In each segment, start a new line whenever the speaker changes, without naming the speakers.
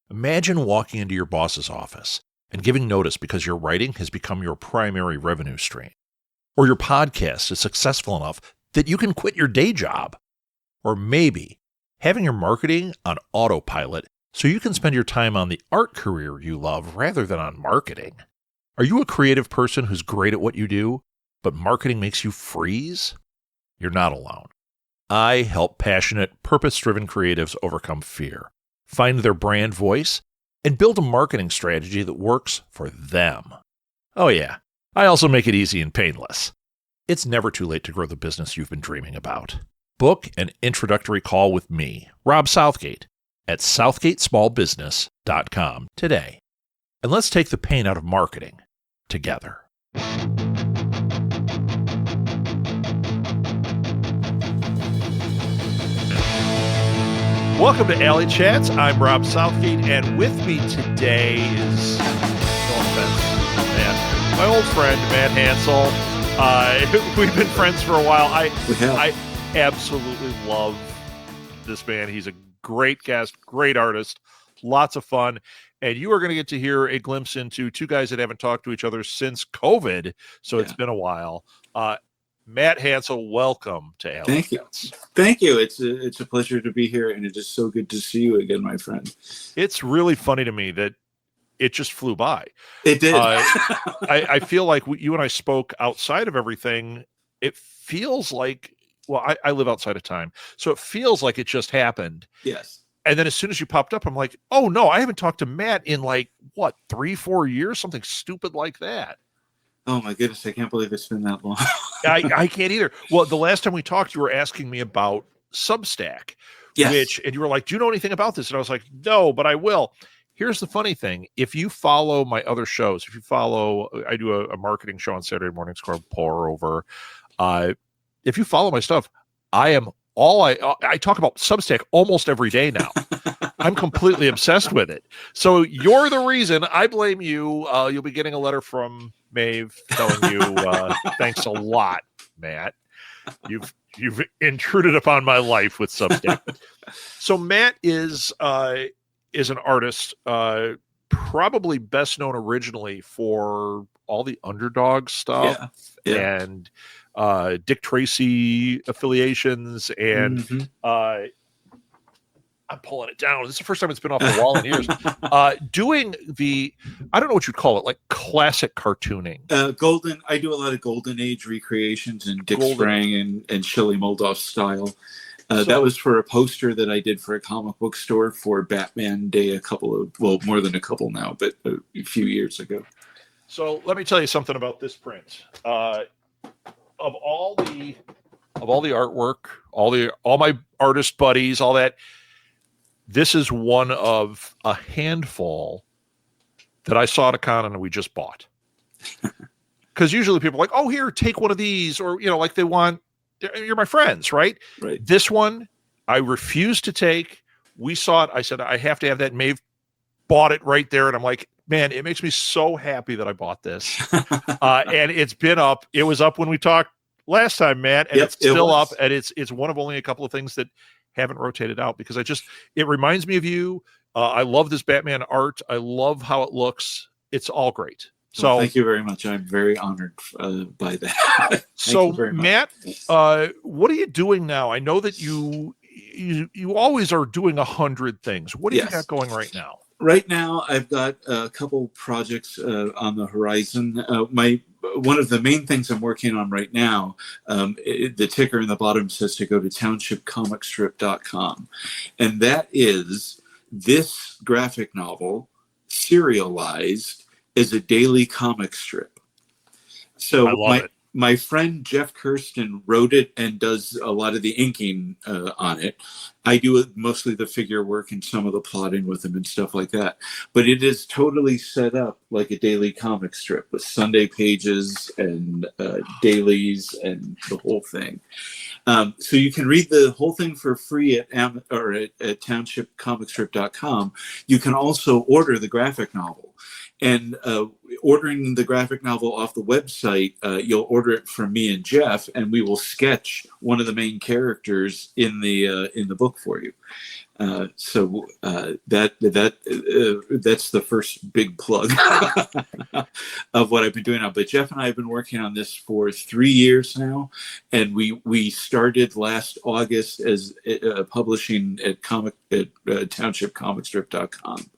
Imagine walking into your boss's office and giving notice because your writing has become your primary revenue stream, or your podcast is successful enough that you can quit your day job, or maybe having your marketing on autopilot so you can spend your time on the art career you love rather than on marketing. Are you a creative person who's great at what you do, but marketing makes you freeze? You're not alone. I help passionate, purpose-driven creatives overcome fear, find their brand voice, and build a marketing strategy that works for them. Oh yeah, I also make it easy and painless. It's never too late to grow the business you've been dreaming about. Book an introductory call with me, Rob Southgate, at southgatesmallbusiness.com today. And let's take the pain out of marketing together. Welcome to Alley Chats. I'm Rob Southgate, and with me today is, no offense, man, my old friend, Matt Hansel. We've been friends for a while. I absolutely love this man. He's a great guest, great artist, lots of fun. And you are going to get to hear a glimpse into two guys that haven't talked to each other since COVID. So It's been a while. Matt Hansel, welcome to Alley Chats.
Thank you. It's a pleasure to be here, and it is so good to see you again, my friend.
It's really funny to me that it just flew by.
It did.
I feel like you and I spoke outside of everything. It feels like, well, I live outside of time, so it feels like it just happened.
Yes.
And then as soon as you popped up, I'm like, oh no, I haven't talked to Matt in 3-4 years, something stupid like that.
Oh my goodness, I can't believe it's been that long.
I can't either. Well, the last time we talked, you were asking me about Substack,
yes.
and you were like, do you know anything about this? And I was like, no, but I will. Here's the funny thing. If you follow my other shows, I do a marketing show on Saturday mornings called Pour Over. If you follow my stuff, I talk about Substack almost every day now. I'm completely obsessed with it. So you're the reason. I blame you. You'll be getting a letter from Maeve telling you, thanks a lot, Matt. You've intruded upon my life with Substack. So Matt is an artist, probably best known originally for all the Underdog stuff and Dick Tracy affiliations, and I'm pulling it down. This is the first time it's been off the wall in years. Doing I don't know what you'd call it, like classic cartooning.
I do a lot of Golden Age recreations in Dick Sprang and Shelley Moldoff style. That was for a poster that I did for a comic book store for Batman Day more than a couple now, but a few years ago.
So let me tell you something about this print. Of all the artwork, all my artist buddies, all that, this is one of a handful that I saw at a con and we just bought. Because usually people are like, oh, here, take one of these, or like they want. You're my friends, right?
Right.
This one, I refused to take. We saw it. I said, I have to have that. Maeve bought it right there. And I'm like, man, it makes me so happy that I bought this. And it's been up. It was up when we talked last time, Matt. And it's still up. And it's one of only a couple of things that haven't rotated out, because it reminds me of you. I love this Batman art. I love how it looks. It's all great. So
thank you very much. I'm very honored by that.
So Matt, what are you doing now? I know that you always are doing 100 things. What do you got going right now?
Right now, I've got a couple projects on the horizon. One of the main things I'm working on right now, the ticker in the bottom says to go to townshipcomicstrip.com. And that is this graphic novel serialized as a daily comic strip. So my friend Jeff Kirsten wrote it and does a lot of the inking on it. I do mostly the figure work and some of the plotting with him and stuff like that. But it is totally set up like a daily comic strip with Sunday pages and dailies and the whole thing. So you can read the whole thing for free at townshipcomicstrip.com. You can also order the graphic novel. And ordering the graphic novel off the website, you'll order it from me and Jeff, and we will sketch one of the main characters in the book for you. So that's the first big plug of what I've been doing now. But Jeff and I have been working on this for 3 years now, and we started last August as publishing at townshipcomicstrip.com,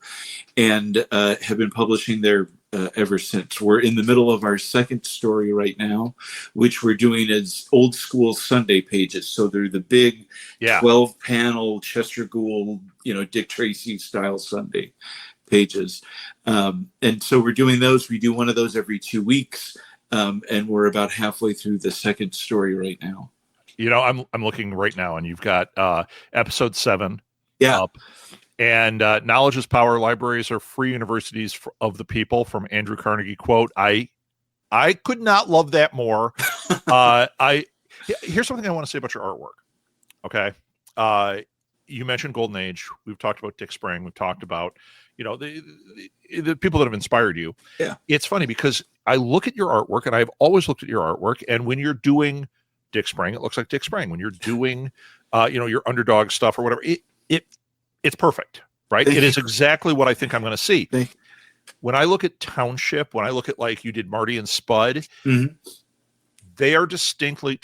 and have been publishing there ever since. We're in the middle of our second story right now, which we're doing as old school Sunday pages. So they're the big 12-panel Chester Gould, Dick Tracy style Sunday pages. And so we're doing those. We do one of those every 2 weeks. And we're about halfway through the second story right now.
I'm looking right now, and you've got episode 7
Yeah.
up. And knowledge is power. Libraries are free universities of the people, from Andrew Carnegie. Quote, I could not love that more. Here's something I want to say about your artwork. Okay. You mentioned Golden Age. We've talked about Dick Sprang. We've talked about, the people that have inspired you.
Yeah.
It's funny because I look at your artwork, and I've always looked at your artwork. And when you're doing Dick Sprang, it looks like Dick Sprang. When you're doing, your Underdog stuff or whatever, it's perfect, right? It is exactly what I think I'm going to see. When I look at Township, when I look at, like you did Marty and Spud, they are distinctly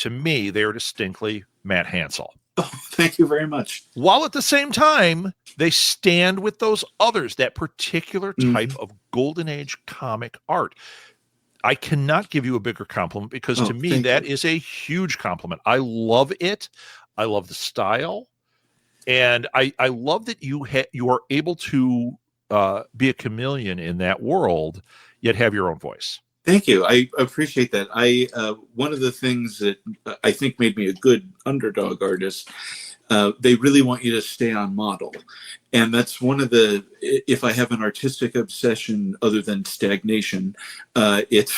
Matt Hansel.
Oh, thank you very much.
While at the same time, they stand with those others, that particular type of Golden Age comic art. I cannot give you a bigger compliment, because to me, that is a huge compliment. I love it. I love the style. And I love that you are able to be a chameleon in that world, yet have your own voice.
Thank you. I appreciate that. One of the things that I think made me a good Underdog artist, they really want you to stay on model. And that's one of if I have an artistic obsession other than stagnation, it's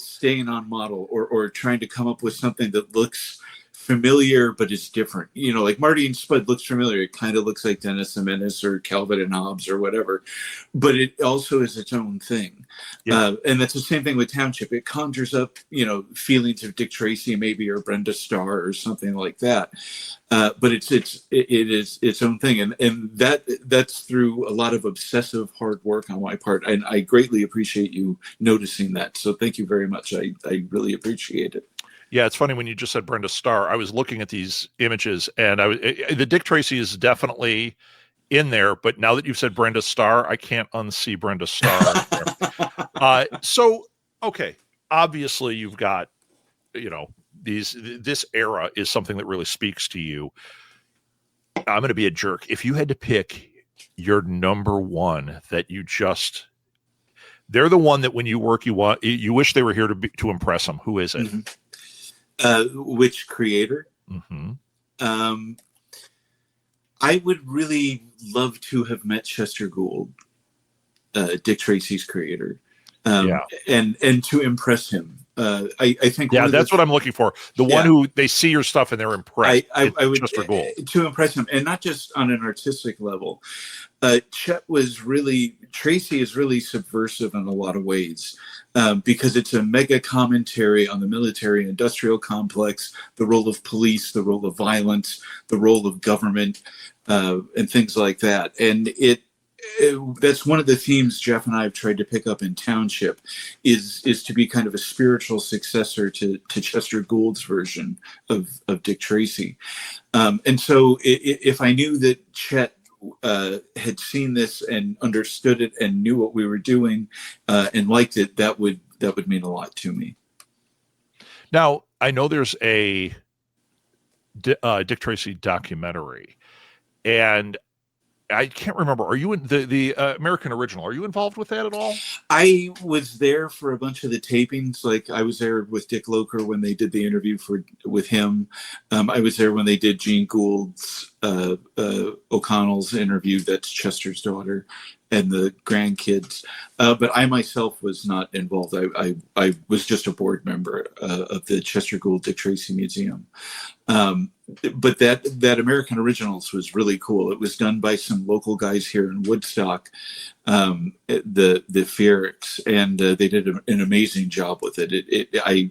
staying on model, or trying to come up with something that looks familiar but it's different. Like Marty and Spud looks familiar. It kind of looks like Dennis the Menace or Calvin and Hobbes or whatever, but it also is its own thing. And that's the same thing with Township. It conjures up feelings of Dick Tracy maybe, or Brenda Starr or something like that, but it is its own thing, and that's through a lot of obsessive hard work on my part, and I greatly appreciate you noticing that. So thank you very much. I really appreciate it.
Yeah, it's funny when you just said Brenda Starr. I was looking at these images, and the Dick Tracy is definitely in there. But now that you've said Brenda Starr, I can't unsee Brenda Starr. So, okay, obviously you've got, this era is something that really speaks to you. I'm going to be a jerk. If you had to pick your number one that they're the one that when you work, you wish they were here to impress them. Who is it?
Mm-hmm. Which creator? I would really love to have met Chester Gould, Dick Tracy's creator, and to impress him. I think.
Yeah, that's what I'm looking for. The one who they see your stuff and they're impressed.
I would
Chester Gould,
to impress him, and not just on an artistic level. Tracy is really subversive in a lot of ways, because it's a mega commentary on the military industrial complex, the role of police, the role of violence, the role of government, and things like that. And that's one of the themes Jeff and I have tried to pick up in Township, is to be kind of a spiritual successor to Chester Gould's version of Dick Tracy. And so if I knew that Chet had seen this and understood it and knew what we were doing, and liked it, that would mean a lot to me.
Now, I know there's a Dick Tracy documentary, and I can't remember. Are you in the American original? Are you involved with that at all?
I was there for a bunch of the tapings. Like I was there with Dick Loker when they did the interview with him. I was there when they did Gene Gould's O'Connell's interview. That's Chester's daughter, and the grandkids. But I myself was not involved. I was just a board member of the Chester Gould Dick Tracy Museum. But that American Originals was really cool. It was done by some local guys here in Woodstock, the Feerics, and they did an amazing job with it. I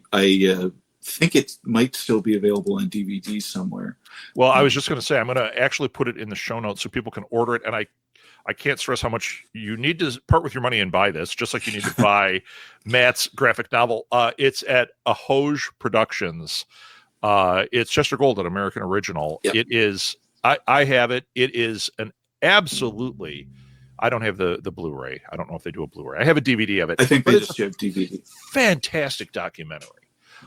think it might still be available on DVD somewhere.
Well, I was just going to say, I'm going to actually put it in the show notes so people can order it. And I can't stress how much you need to part with your money and buy this, just like you need to buy Matt's graphic novel. It's at Homage Productions. It's Chester Gould, an American Original. Yep. It is, I have it. It is an absolutely, I don't have the Blu-ray. I don't know if they do a Blu-ray. I have a DVD of it.
I think they just have DVD.
Fantastic documentary.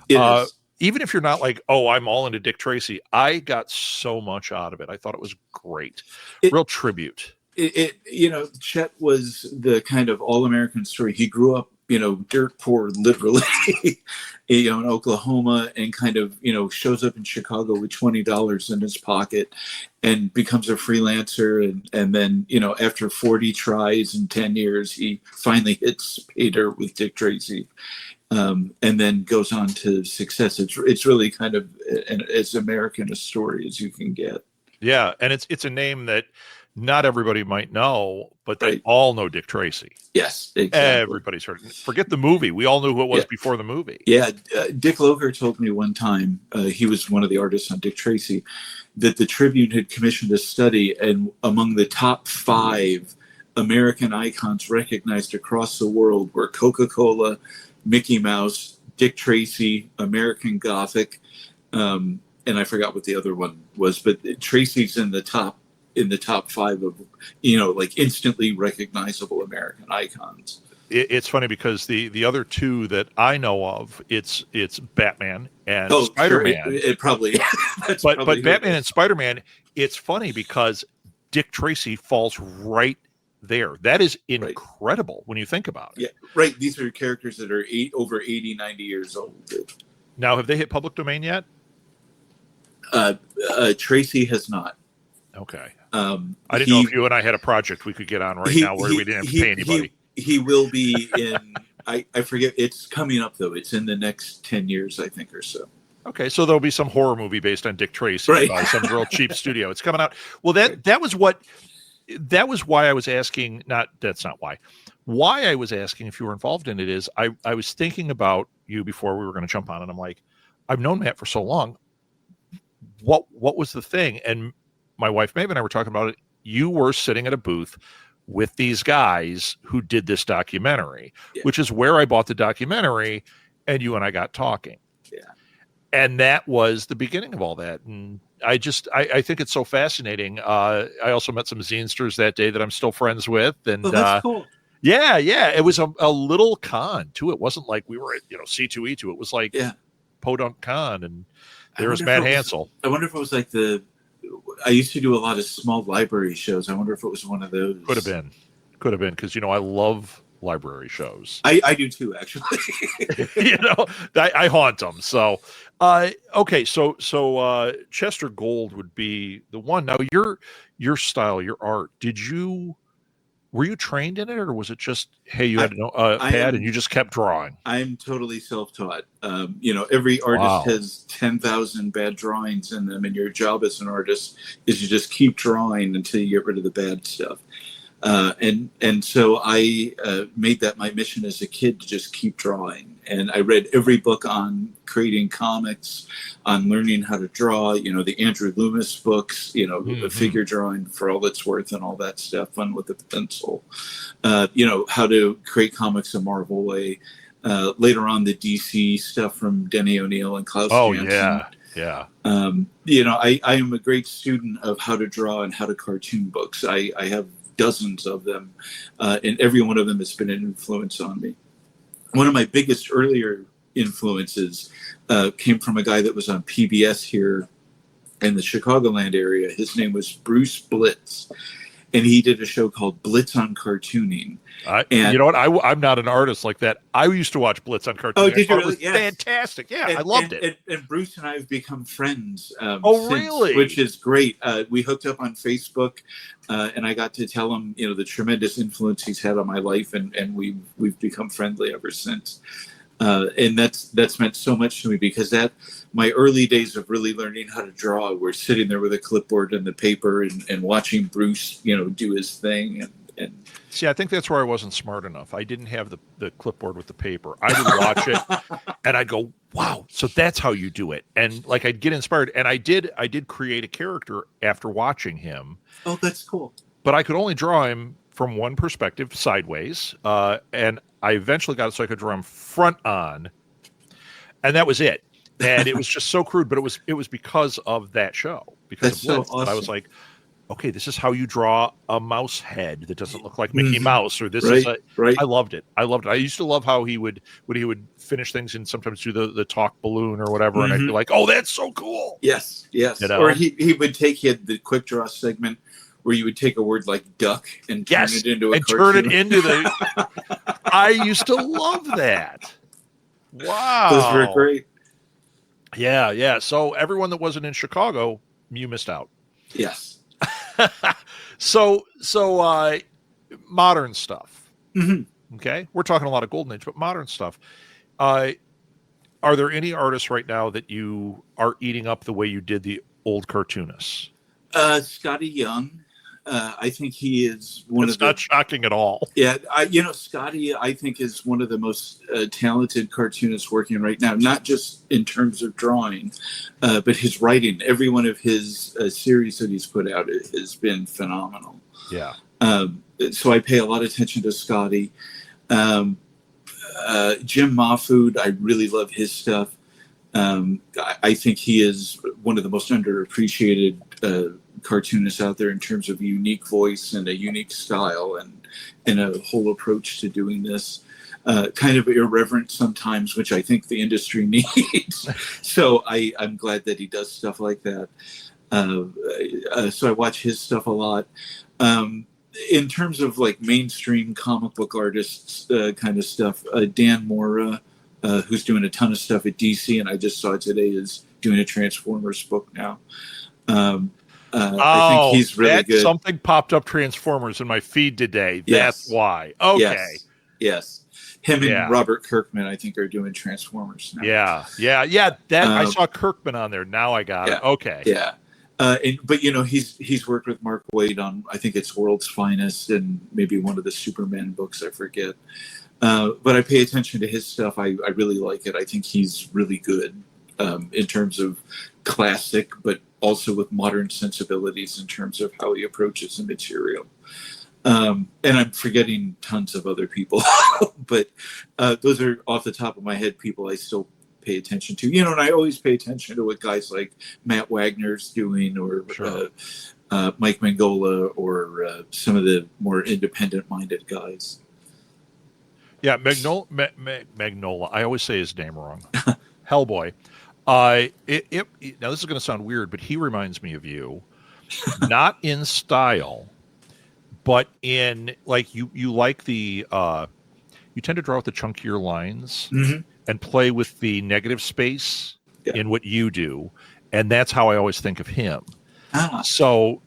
It is.
Even if you're not like, oh, I'm all into Dick Tracy, I got so much out of it. I thought it was great. Real tribute.
Chet was the kind of all-American story. He grew up, dirt poor, literally, in Oklahoma, and kind of, shows up in Chicago with $20 in his pocket and becomes a freelancer. And then, after 40 tries and 10 years, he finally hits pay dirt with Dick Tracy. And then goes on to success. It's really kind of as American a story as you can get.
Yeah, and it's a name that not everybody might know, but they all know Dick Tracy.
Yes, exactly.
Everybody's heard it. Forget the movie. We all knew who it was before the movie.
Yeah, Dick Loger told me one time, he was one of the artists on Dick Tracy, that the Tribune had commissioned a study, and among the top 5 American icons recognized across the world were Coca-Cola, Mickey Mouse, Dick Tracy, American Gothic, and I forgot what the other one was, but Tracy's in the top 5 of like instantly recognizable American icons.
It's funny because the other two that I know of, it's Batman and Spider-Man.
Sure, it probably,
but Batman and Spider-Man, it's funny because Dick Tracy falls right there. That is incredible when you think about it.
Yeah, right. These are characters that are over 80, 90 years old.
Now, have they hit public domain yet?
Tracy has not.
Okay. I didn't know if you and I had a project we could get on now where we didn't have to pay anybody.
He will be in, I forget, it's coming up though. It's in the next 10 years, I think, or so.
Okay, so there'll be some horror movie based on Dick Tracy by some real cheap studio. It's coming out. Well, that was why I was asking. That's not why. Why I was asking if you were involved in it is I was thinking about you before we were going to jump on, and I'm like, I've known Matt for so long. What was the thing? And my wife Maeve and I were talking about it. You were sitting at a booth with these guys who did this documentary, which is where I bought the documentary, and you and I got talking.
Yeah.
And that was the beginning of all that. And I think it's so fascinating. I also met some zinesters that day that I'm still friends with. And
that's cool.
Yeah. It was a little con too. It wasn't like we were at, C2E2. It was like Podunk Con, and there was Matt Hansel.
I wonder if it was like I used to do a lot of small library shows. I wonder if it was one of those.
Could have been. Because, I love library shows.
I do too, actually.
I haunt them. So, okay. So Chester Gould would be the one. Now your style, your art, were you trained in it, or was it just, hey, you had a pad and you just kept drawing?
I'm totally self-taught. Every artist has 10,000 bad drawings in them, and your job as an artist is you just keep drawing until you get rid of the bad stuff. And so I made that my mission as a kid to just keep drawing. And I read every book on creating comics, on learning how to draw, the Andrew Loomis books, the figure drawing for all it's worth and all that stuff, fun with the pencil, how to create comics a Marvel way. Later on, the DC stuff from Denny O'Neil and Klaus Janson.
Yeah.
I am a great student of how to draw and how to cartoon books. I have dozens of them, and every one of them has been an influence on me. One of my biggest earlier influences came from a guy that was on PBS here in the Chicagoland area. His name was Bruce Blitz, and he did a show called Blitz on Cartooning.
You know what? I'm not an artist like that. I used to watch Blitz on Cartooning.
Oh, did you really?
It was fantastic. Yeah, I loved it.
And Bruce and I have become friends.
Really?
Which is great. We hooked up on Facebook, and I got to tell him, the tremendous influence he's had on my life, and we've become friendly ever since. And that's meant so much to me, because my early days of really learning how to draw were sitting there with a clipboard and the paper and watching Bruce, do his thing. And
see, I think that's where I wasn't smart enough. I didn't have the clipboard with the paper. I would watch it and I'd go, wow, so that's how you do it. And like, I'd get inspired. And I did create a character after watching him.
Oh, that's cool.
But I could only draw him from one perspective, sideways. And I eventually got it so I could draw him front on. And that was it. And it was just so crude, but it was because of that show. Because
that's
of Blitz,
so awesome.
I was like, okay, this is how you draw a mouse head that doesn't look like Mickey Mouse, or this
right.
I loved it. I used to love how he would finish things and sometimes do the talk balloon or whatever, and I'd be like, oh, that's so cool.
Yes. Or he would he had the quick draw segment where you would take a word like duck and turn it into a cartoon.
Turn it into the. I used to love that. Wow,
those were great.
Yeah. So everyone that wasn't in Chicago, you missed out.
Yes.
So modern stuff.
Mm-hmm.
Okay, we're talking a lot of golden age, but modern stuff. Are there any artists right now that you are eating up the way you did the old cartoonists?
Scotty Young. I think he is one
of the... It's not shocking at all.
Yeah, Scotty, I think, is one of the most talented cartoonists working right now, not just in terms of drawing, but his writing. Every one of his series that he's put out has been phenomenal.
Yeah.
So I pay a lot of attention to Scotty. Jim Mahfood, I really love his stuff. I think he is one of the most underappreciated cartoonists out there in terms of a unique voice and a unique style and a whole approach to doing this. Kind of irreverent sometimes, which I think the industry needs. So I'm glad that he does stuff like that. So I watch his stuff a lot. In terms of like mainstream comic book artists kind of stuff, Dan Mora, who's doing a ton of stuff at DC, and I just saw today is doing a Transformers book now. I think he's really good.
Something popped up Transformers in my feed today. That's why. Okay.
Yes. Him and Robert Kirkman, I think, are doing Transformers now.
Yeah. I saw Kirkman on there. Now I got it. Okay.
Yeah. But he's worked with Mark Waid on, I think it's World's Finest and maybe one of the Superman books, I forget. But I pay attention to his stuff. I really like it. I think he's really good in terms of classic, but also with modern sensibilities in terms of how he approaches the material. And I'm forgetting tons of other people, but those are off the top of my head people I still pay attention to. And I always pay attention to what guys like Matt Wagner's doing, or Mike Mignola, or some of the more independent-minded guys.
Yeah, Mignola. I always say his name wrong. Hellboy. Now this is going to sound weird, but he reminds me of you, not in style, but in like you like the you tend to draw with the chunkier lines and play with the negative space in what you do, and that's how I always think of him. So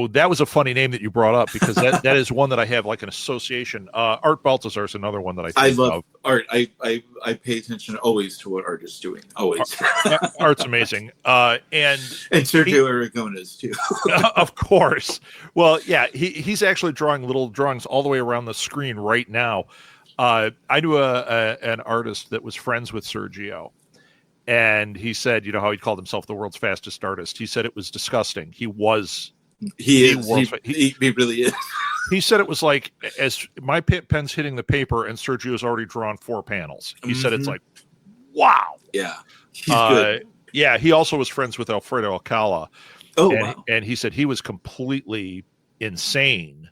that was a funny name that you brought up, because that is one that I have like an association. Art Baltazar is another one that I think
love
of.
Art. I pay attention always to what Art is doing. Always.
Art's amazing. And
Sergio Aragones too.
Of course. Well, yeah, he's actually drawing little drawings all the way around the screen right now. I knew an artist that was friends with Sergio. And he said, how he called himself the world's fastest artist. He said it was disgusting. He was. He
really is.
He said it was like, as my pen's hitting the paper and Sergio's already drawn 4 panels. He said it's like, wow.
Yeah. He's good.
Yeah. He also was friends with Alfredo Alcala.
Wow.
And he said he was completely insane.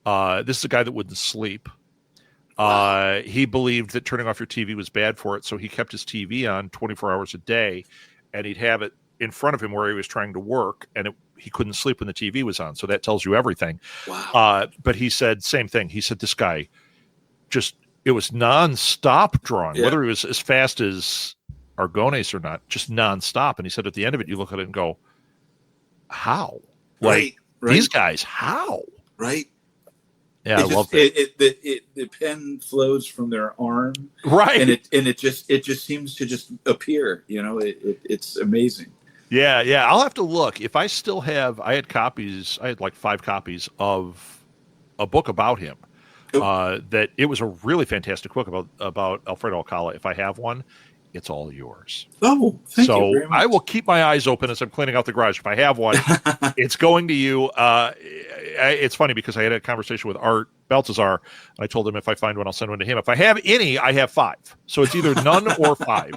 This is a guy that wouldn't sleep. He believed that turning off your TV was bad for it, so he kept his TV on 24 hours a day, and he'd have it in front of him where he was trying to work, and he couldn't sleep when the TV was on. So that tells you everything.
Wow.
But he said same thing. He said this guy it was nonstop drawing, whether it was as fast as Argones or not, just nonstop. And he said at the end of it, you look at it and go, how?
Right.
These guys, how?
Right.
Yeah, I love it.
The pen flows from their arm,
right?
And it just seems to just appear. It's amazing.
Yeah. I'll have to look if I still have. I had like 5 copies of a book about him. That it was a really fantastic book about Alfredo Alcala. If I have one, it's all yours.
Oh, thank you very much.
I will keep my eyes open as I'm cleaning out the garage. If I have one, it's going to you. It's funny because I had a conversation with Art Baltazar. I told him if I find one, I'll send one to him. If I have any, I have 5. So it's either none or 5.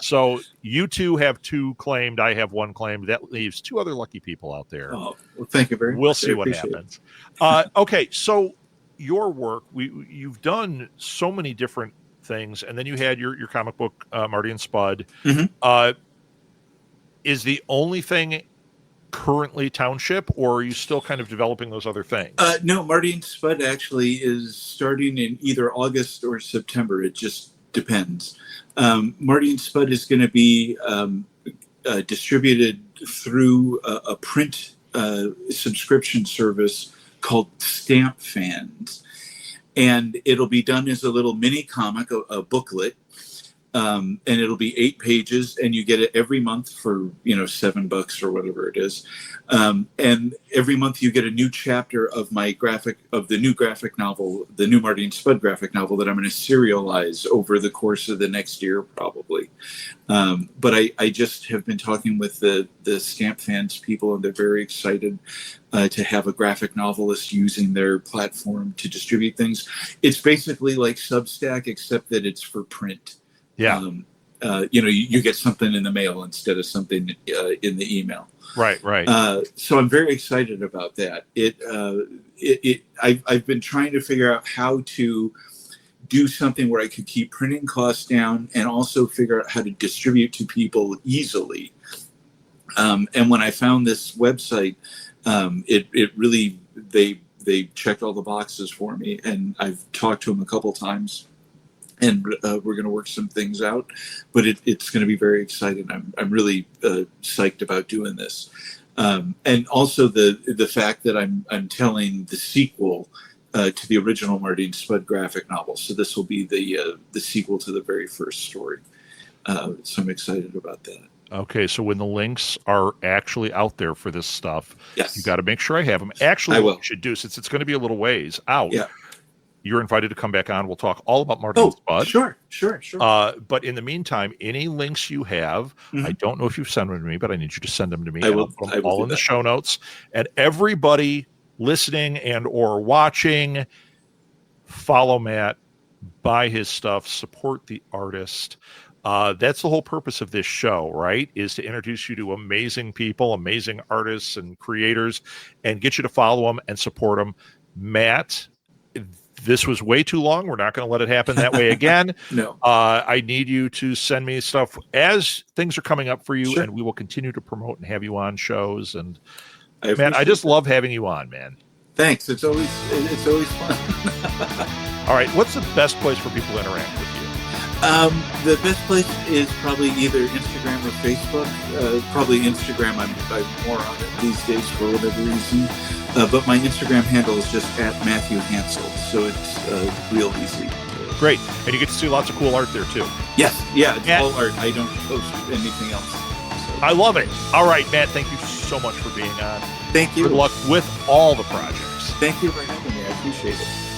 So you 2 have 2 claimed. I have 1 claimed. That leaves 2 other lucky people out there.
Oh, well, thank you very much.
We'll see what happens. Okay, so your work, you've done so many different things, and then you had your comic book, Marty and Spud.
Mm-hmm.
Is the only thing currently Township, or are you still kind of developing those other things?
No, Marty and Spud actually is starting in either August or September. It just depends. Marty and Spud is going to be distributed through a print subscription service called Stamp Fans. And it'll be done as a little mini comic, a booklet. And it'll be 8 pages, and you get it every month for, $7 or whatever it is. And every month you get a new chapter of the new graphic novel, the new Marty and Spud graphic novel that I'm going to serialize over the course of the next year, probably. But I just have been talking with the Stamp Fans people, and they're very excited to have a graphic novelist using their platform to distribute things. It's basically like Substack, except that it's for print.
Yeah.
You get something in the mail instead of something in the email.
Right.
So I'm very excited about that. I've been trying to figure out how to do something where I could keep printing costs down and also figure out how to distribute to people easily. And when I found this website, it really, they checked all the boxes for me, and I've talked to them a couple times. And we're going to work some things out, but it's going to be very exciting. I'm really psyched about doing this, and also the fact that I'm telling the sequel to the original Marty and Spud graphic novel. So this will be the sequel to the very first story. So I'm excited about that. Okay,
so when the links are actually out there for this stuff,
yes,
you got to make sure I have them. Actually, what you should do, since it's going to be a little ways out.
Yeah.
You're invited to come back on. We'll talk all about Marty and Spud.
Sure.
But in the meantime, any links you have, I don't know if you've sent them to me, but I need you to send them to me.
I will
put them all in the show notes. And everybody listening and or watching, follow Matt, buy his stuff, support the artist. That's the whole purpose of this show, right? Is to introduce you to amazing people, amazing artists and creators, and get you to follow them and support them. Matt, this was way too long. We're not going to let it happen that way again.
No.
I need you to send me stuff as things are coming up for you, and we will continue to promote and have you on shows. And man, I just love having you on, man.
Thanks. It's always fun.
All right. What's the best place for people to interact with you?
The best place is probably either Instagram or Facebook. Probably Instagram. I'm more on it these days for whatever reason. But my Instagram handle is just at Matthew Hansel, so it's real easy.
Great. And you get to see lots of cool art there, too.
Yes. Yeah, it's all art. I don't post anything else. So.
I love it. All right, Matt, thank you so much for being on.
Thank you.
Good luck with all the projects.
Thank you for having me. I appreciate it.